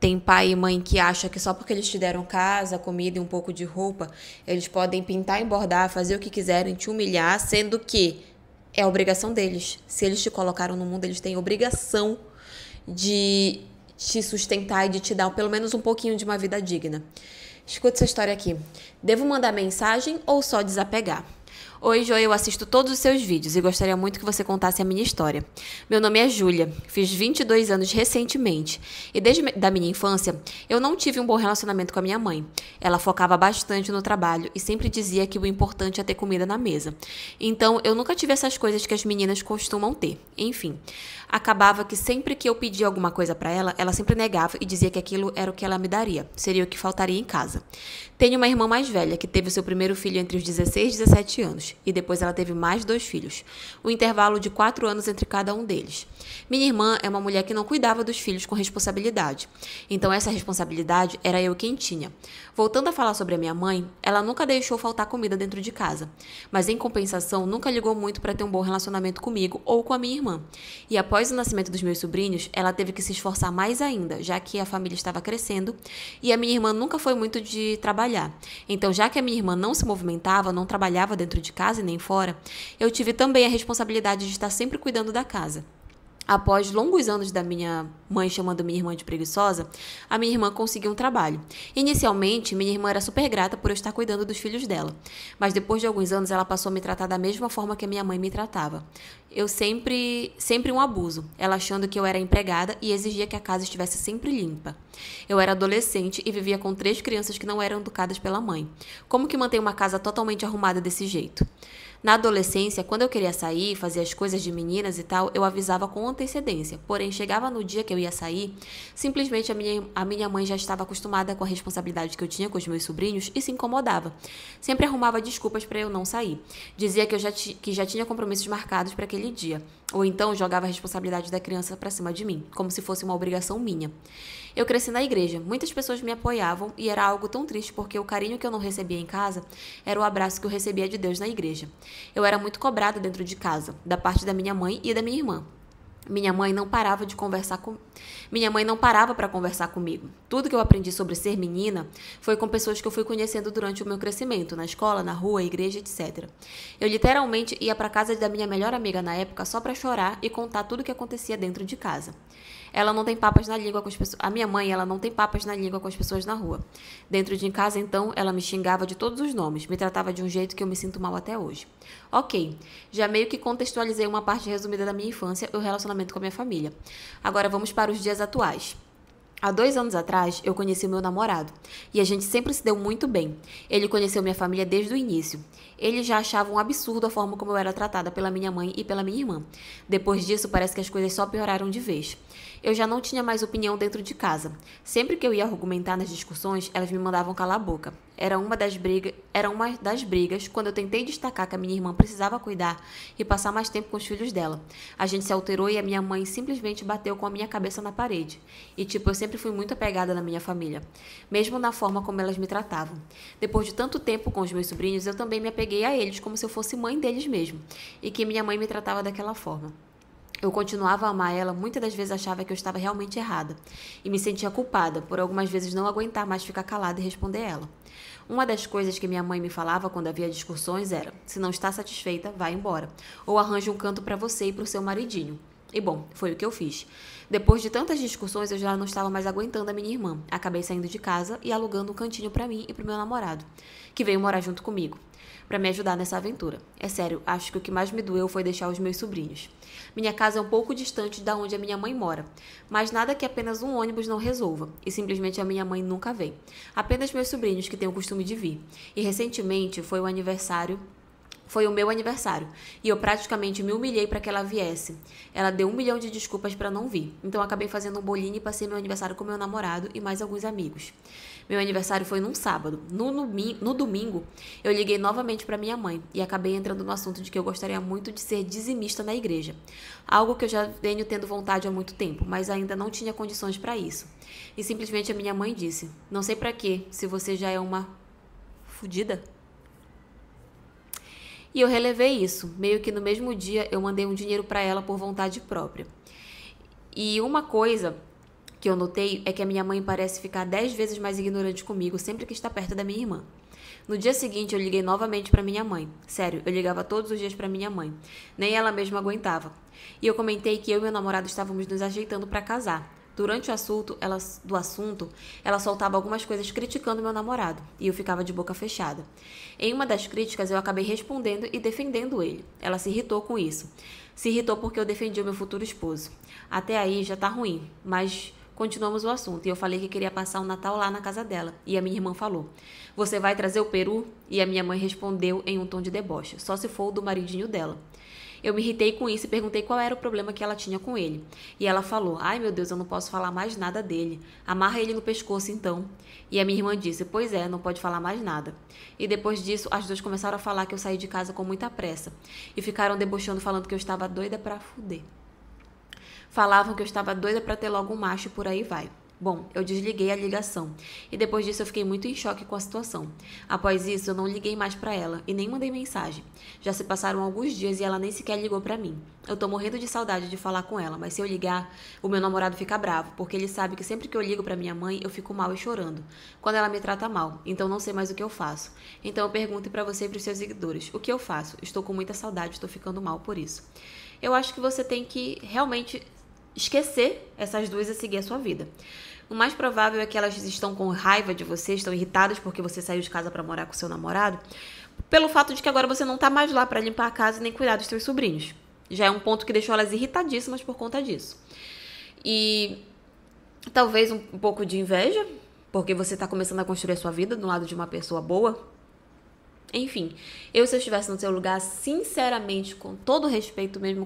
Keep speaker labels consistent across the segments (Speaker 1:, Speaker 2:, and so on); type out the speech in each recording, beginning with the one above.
Speaker 1: Tem pai e mãe que acha que só porque eles te deram casa, comida e um pouco de roupa, eles podem pintar e bordar, fazer o que quiserem, te humilhar, sendo que é a obrigação deles. Se eles te colocaram no mundo, eles têm obrigação de te sustentar e de te dar pelo menos um pouquinho de uma vida digna. Escuta essa história aqui. Devo mandar mensagem ou só desapegar? Oi, Jo, eu assisto todos os seus vídeos e gostaria muito que você contasse a minha história. Meu nome é Júlia, fiz 22 anos recentemente e desde da minha infância eu não tive um bom relacionamento com a minha mãe. Ela focava bastante no trabalho e sempre dizia que o importante é ter comida na mesa. Então eu nunca tive essas coisas que as meninas costumam ter. Enfim, acabava que sempre que eu pedia alguma coisa para ela, ela sempre negava e dizia que aquilo era o que ela me daria, seria o que faltaria em casa. Tenho uma irmã mais velha que teve seu primeiro filho entre os 16 e 17 anos. E depois ela teve mais 2 filhos. Um intervalo de 4 anos entre cada um deles. Minha irmã é uma mulher que não cuidava dos filhos com responsabilidade. Então essa responsabilidade era eu quem tinha. Voltando a falar sobre a minha mãe, ela nunca deixou faltar comida dentro de casa. Mas em compensação, nunca ligou muito para ter um bom relacionamento comigo ou com a minha irmã. E após o nascimento dos meus sobrinhos, ela teve que se esforçar mais ainda, já que a família estava crescendo e a minha irmã nunca foi muito de trabalhar. Então, já que a minha irmã não se movimentava, não trabalhava dentro de casa e nem fora, eu tive também a responsabilidade de estar sempre cuidando da casa. Após longos anos da minha mãe chamando minha irmã de preguiçosa, a minha irmã conseguiu um trabalho. Inicialmente, minha irmã era super grata por eu estar cuidando dos filhos dela, mas depois de alguns anos ela passou a me tratar da mesma forma que a minha mãe me tratava. Eu sempre um abuso, ela achando que eu era empregada e exigia que a casa estivesse sempre limpa. Eu era adolescente e vivia com 3 crianças que não eram educadas pela mãe. Como que manter uma casa totalmente arrumada desse jeito? Na adolescência, quando eu queria sair, fazer as coisas de meninas e tal, eu avisava com antecedência. Porém, chegava no dia que eu ia sair, simplesmente a minha mãe já estava acostumada com a responsabilidade que eu tinha com os meus sobrinhos e se incomodava. Sempre arrumava desculpas para eu não sair. Dizia que já tinha compromissos marcados para aquele dia. Ou então jogava a responsabilidade da criança para cima de mim, como se fosse uma obrigação minha. Eu cresci na igreja, muitas pessoas me apoiavam e era algo tão triste porque o carinho que eu não recebia em casa era o abraço que eu recebia de Deus na igreja. Eu era muito cobrada dentro de casa, da parte da minha mãe e da minha irmã. Minha mãe não parava para conversar comigo. Tudo que eu aprendi sobre ser menina foi com pessoas que eu fui conhecendo durante o meu crescimento, na escola, na rua, igreja, etc. Eu literalmente ia para casa da minha melhor amiga na época só para chorar e contar tudo o que acontecia dentro de casa. Ela não tem papas na língua com as pessoas. A minha mãe, ela não tem papas na língua com as pessoas na rua. Dentro de casa, então, ela me xingava de todos os nomes, me tratava de um jeito que eu me sinto mal até hoje. Ok, já meio que contextualizei uma parte resumida da minha infância e o relacionamento com a minha família. Agora vamos para os dias atuais. Há 2 anos atrás, eu conheci o meu namorado, e a gente sempre se deu muito bem. Ele conheceu minha família desde o início. Ele já achava um absurdo a forma como eu era tratada pela minha mãe e pela minha irmã. Depois disso, parece que as coisas só pioraram de vez. Eu já não tinha mais opinião dentro de casa. Sempre que eu ia argumentar nas discussões, elas me mandavam calar a boca. Era uma das brigas quando eu tentei destacar que a minha irmã precisava cuidar e passar mais tempo com os filhos dela. A gente se alterou e a minha mãe simplesmente bateu com a minha cabeça na parede. E eu sempre fui muito apegada na minha família, mesmo na forma como elas me tratavam. Depois de tanto tempo com os meus sobrinhos, eu também me apeguei a eles como se eu fosse mãe deles mesmo, e que minha mãe me tratava daquela forma. Eu continuava a amar ela, muitas das vezes achava que eu estava realmente errada, e me sentia culpada por algumas vezes não aguentar mais ficar calada e responder ela. Uma das coisas que minha mãe me falava quando havia discussões era: se não está satisfeita, vá embora, ou arranje um canto para você e para o seu maridinho. E bom, foi o que eu fiz. Depois de tantas discussões, eu já não estava mais aguentando a minha irmã. Acabei saindo de casa e alugando um cantinho para mim e para o meu namorado, que veio morar junto comigo, para me ajudar nessa aventura. É sério, acho que o que mais me doeu foi deixar os meus sobrinhos. Minha casa é um pouco distante da onde a minha mãe mora, mas nada que apenas um ônibus não resolva, e simplesmente a minha mãe nunca vem. Apenas meus sobrinhos que têm o costume de vir. E recentemente foi o meu aniversário, e eu praticamente me humilhei para que ela viesse. Ela deu 1 milhão de desculpas para não vir, então acabei fazendo um bolinho e passei meu aniversário com meu namorado e mais alguns amigos. Meu aniversário foi num sábado. No domingo, eu liguei novamente para minha mãe e acabei entrando no assunto de que eu gostaria muito de ser dizimista na igreja. Algo que eu já venho tendo vontade há muito tempo, mas ainda não tinha condições para isso. E simplesmente a minha mãe disse: não sei para quê, se você já é uma fudida. E eu relevei isso. Meio que no mesmo dia eu mandei um dinheiro para ela por vontade própria. E uma coisa que eu notei é que a minha mãe parece ficar 10 vezes mais ignorante comigo sempre que está perto da minha irmã. No dia seguinte, eu liguei novamente para minha mãe. Sério, eu ligava todos os dias para minha mãe. Nem ela mesma aguentava. E eu comentei que eu e meu namorado estávamos nos ajeitando para casar. Durante o assunto, ela soltava algumas coisas criticando meu namorado, e eu ficava de boca fechada. Em uma das críticas, eu acabei respondendo e defendendo ele. Ela se irritou com isso. Se irritou porque eu defendi o meu futuro esposo. Até aí já tá ruim, mas continuamos o assunto, e eu falei que queria passar o Natal lá na casa dela, e a minha irmã falou: "Você vai trazer o peru?" E a minha mãe respondeu em um tom de deboche: "Só se for o do maridinho dela." Eu me irritei com isso e perguntei qual era o problema que ela tinha com ele. E ela falou: "Ai, meu Deus, eu não posso falar mais nada dele. Amarra ele no pescoço, então." E a minha irmã disse: "Pois é, não pode falar mais nada." E depois disso, as duas começaram a falar que eu saí de casa com muita pressa. E ficaram debochando, falando que eu estava doida pra fuder. Falavam que eu estava doida pra ter logo um macho e por aí vai. Bom, eu desliguei a ligação, e depois disso eu fiquei muito em choque com a situação. Após isso, eu não liguei mais pra ela, e nem mandei mensagem. Já se passaram alguns dias e ela nem sequer ligou pra mim. Eu tô morrendo de saudade de falar com ela, mas se eu ligar, o meu namorado fica bravo, porque ele sabe que sempre que eu ligo pra minha mãe, eu fico mal e chorando, quando ela me trata mal, então não sei mais o que eu faço. Então eu pergunto pra você e pros seus seguidores: o que eu faço? Estou com muita saudade, estou ficando mal por isso. Eu acho que você tem que realmente esquecer essas duas e seguir a sua vida. O mais provável é que elas estão com raiva de você, estão irritadas porque você saiu de casa para morar com seu namorado, pelo fato de que agora você não tá mais lá para limpar a casa e nem cuidar dos seus sobrinhos. Já é um ponto que deixou elas irritadíssimas por conta disso. E talvez um pouco de inveja, porque você tá começando a construir a sua vida do lado de uma pessoa boa. Enfim, se eu estivesse no seu lugar, sinceramente, com todo respeito mesmo,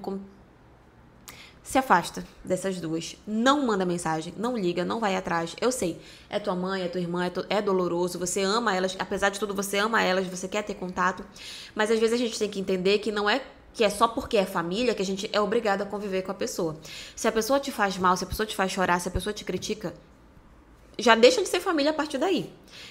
Speaker 1: se afasta dessas duas. Não manda mensagem, não liga, não vai atrás. Eu sei, é tua mãe, é tua irmã, é doloroso, você ama elas, apesar de tudo você ama elas, você quer ter contato, mas às vezes a gente tem que entender que não é que é só porque é família que a gente é obrigado a conviver com a pessoa. Se a pessoa te faz mal, se a pessoa te faz chorar, se a pessoa te critica, já deixa de ser família a partir daí.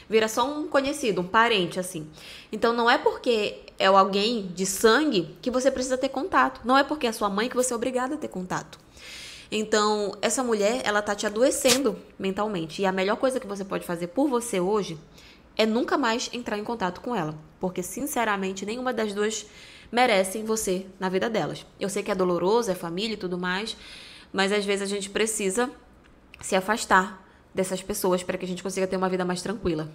Speaker 1: Vira só um conhecido, um parente, assim. Então, não é porque é alguém de sangue que você precisa ter contato. Não é porque é sua mãe que você é obrigada a ter contato. Então, essa mulher, ela tá te adoecendo mentalmente. E a melhor coisa que você pode fazer por você hoje é nunca mais entrar em contato com ela. Porque, sinceramente, nenhuma das duas merecem você na vida delas. Eu sei que é doloroso, é família e tudo mais, mas às vezes a gente precisa se afastar dessas pessoas para que a gente consiga ter uma vida mais tranquila.